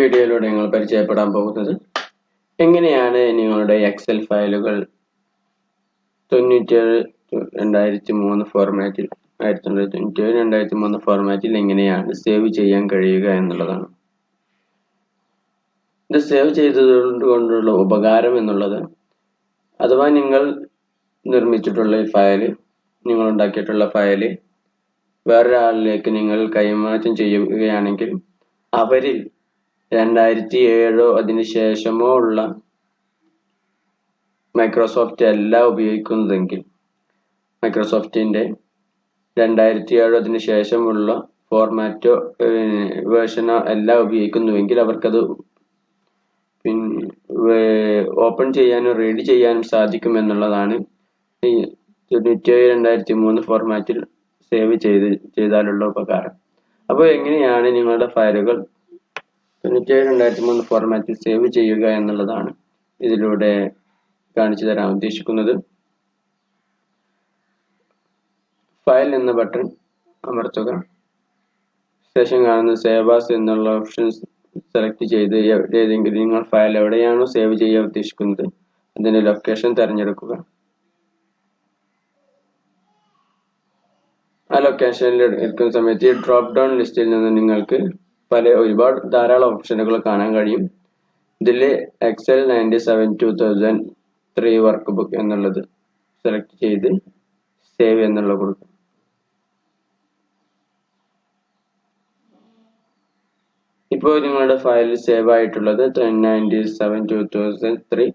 വീഡിയോയിലൂടെ നിങ്ങൾ പരിചയപ്പെടാൻ പോകുന്നത് എങ്ങനെയാണ് നിങ്ങളുടെ എക്സൽ ഫയലുകൾ 97-2003 ഫോർമാറ്റിൽ 1997-2003 ഫോർമാറ്റിൽ എങ്ങനെയാണ് സേവ് ചെയ്യാൻ കഴിയുക എന്നുള്ളതാണ്. ഇത് സേവ് ചെയ്തതുകൊണ്ടുള്ള ഉപകാരം എന്നുള്ളത്, അഥവാ നിങ്ങൾ നിർമ്മിച്ചിട്ടുള്ള ഈ ഫയല്, നിങ്ങൾ ഉണ്ടാക്കിയിട്ടുള്ള ഫയല് വേറൊരാളിലേക്ക് നിങ്ങൾ കൈമാറ്റം ചെയ്യുകയാണെങ്കിൽ അവരിൽ 2007 അതിനുശേഷമോ ഉള്ള മൈക്രോസോഫ്റ്റ് അല്ല ഉപയോഗിക്കുന്നതെങ്കിൽ, മൈക്രോസോഫ്റ്റിന്റെ 2007 അതിനുശേഷമുള്ള ഫോർമാറ്റോ വേർഷനോ അല്ല ഉപയോഗിക്കുന്നുവെങ്കിൽ അവർക്കത് ഓപ്പൺ ചെയ്യാനും റീഡ് ചെയ്യാനും സാധിക്കും എന്നുള്ളതാണ് ഈ 97-2003 ഫോർമാറ്റിൽ സേവ് ചെയ്താലുള്ള ഉപകാരം. അപ്പോൾ എങ്ങനെയാണ് നിങ്ങളുടെ ഫയലുകൾ 97-2003 ഫോർമാറ്റിൽ സേവ് ചെയ്യുക എന്നുള്ളതാണ് ഇതിലൂടെ കാണിച്ചു തരാൻ ഉദ്ദേശിക്കുന്നത്. ഫയൽ എന്ന ബട്ടൺ അമർത്തുക. ശേഷം കാണുന്ന സേവ് ആസ് എന്നുള്ള ഓപ്ഷൻ സെലക്ട് ചെയ്ത് ഏതെങ്കിലും നിങ്ങൾ ഫയൽ എവിടെയാണോ സേവ് ചെയ്യാൻ ഉദ്ദേശിക്കുന്നത് അതിന്റെ ലൊക്കേഷൻ തിരഞ്ഞെടുക്കുക. ആ ലൊക്കേഷനിൽ എടുക്കുന്ന സമയത്ത് ഈ ഡ്രോപ്പ് ഡൗൺ ലിസ്റ്റിൽ നിന്ന് നിങ്ങൾക്ക് ധാരാളം ഓപ്ഷനുകൾ കാണാൻ കഴിയും. ഇതിൽ എക്സൽ 97-2003 വർക്ക് ബുക്ക് എന്നുള്ളത് സെലക്ട് ചെയ്ത് സേവ് എന്നുള്ളത് കൊടുക്കും. ഇപ്പോൾ നിങ്ങളുടെ ഫയൽ സേവ് ആയിട്ടുള്ളത് 97-2003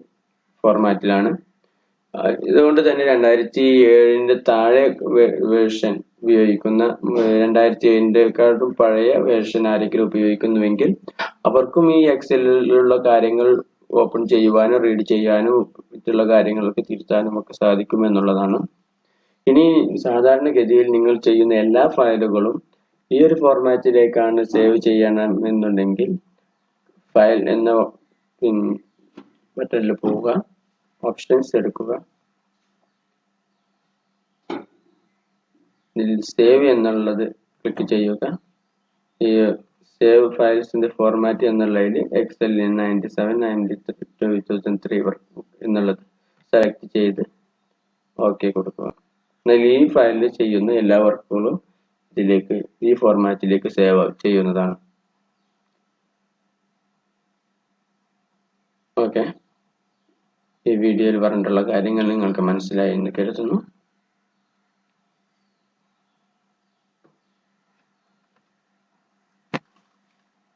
ഫോർമാറ്റിലാണ്. ഇതുകൊണ്ട് തന്നെ 2007 താഴെ വേർഷൻ ഉപയോഗിക്കുന്ന, 2007 പഴയ വേർഷൻ ആരെങ്കിലും ഉപയോഗിക്കുന്നുവെങ്കിൽ അവർക്കും ഈ എക്സലിലുള്ള കാര്യങ്ങൾ ഓപ്പൺ ചെയ്യുവാനും റീഡ് ചെയ്യാനും മറ്റുള്ള കാര്യങ്ങളൊക്കെ തിരുത്താനും ഒക്കെ സാധിക്കും എന്നുള്ളതാണ്. ഇനി സാധാരണഗതിയിൽ നിങ്ങൾ ചെയ്യുന്ന എല്ലാ ഫയലുകളും ഈ ഒരു ഫോർമാറ്റിലേക്കാണ് സേവ് ചെയ്യണം എന്നുണ്ടെങ്കിൽ ഫയൽ എന്ന ബട്ടണിൽ പോവുക, ഓപ്ഷൻസ് എടുക്കുക, ഇതിൽ സേവ് എന്നുള്ളത് ക്ലിക്ക് ചെയ്യുക. ഈ സേവ് ഫയൽസിന്റെ ഫോർമാറ്റ് എന്നുള്ളതിൽ എക്സൽ 97-2003 വർക്ക് ബുക്ക് എന്നുള്ളത് സെലക്ട് ചെയ്ത് ഓക്കെ കൊടുക്കുക. എന്നാൽ ഈ ഫയലിൽ ചെയ്യുന്ന എല്ലാ വർക്കുകളും ഇതിലേക്ക് ഈ ഫോർമാറ്റിലേക്ക് സേവ് ചെയ്യുന്നതാണ്. ഓക്കെ, ഈ വീഡിയോയിൽ പറഞ്ഞിട്ടുള്ള കാര്യങ്ങൾ നിങ്ങൾക്ക് മനസ്സിലായി എന്ന് കരുതുന്നു.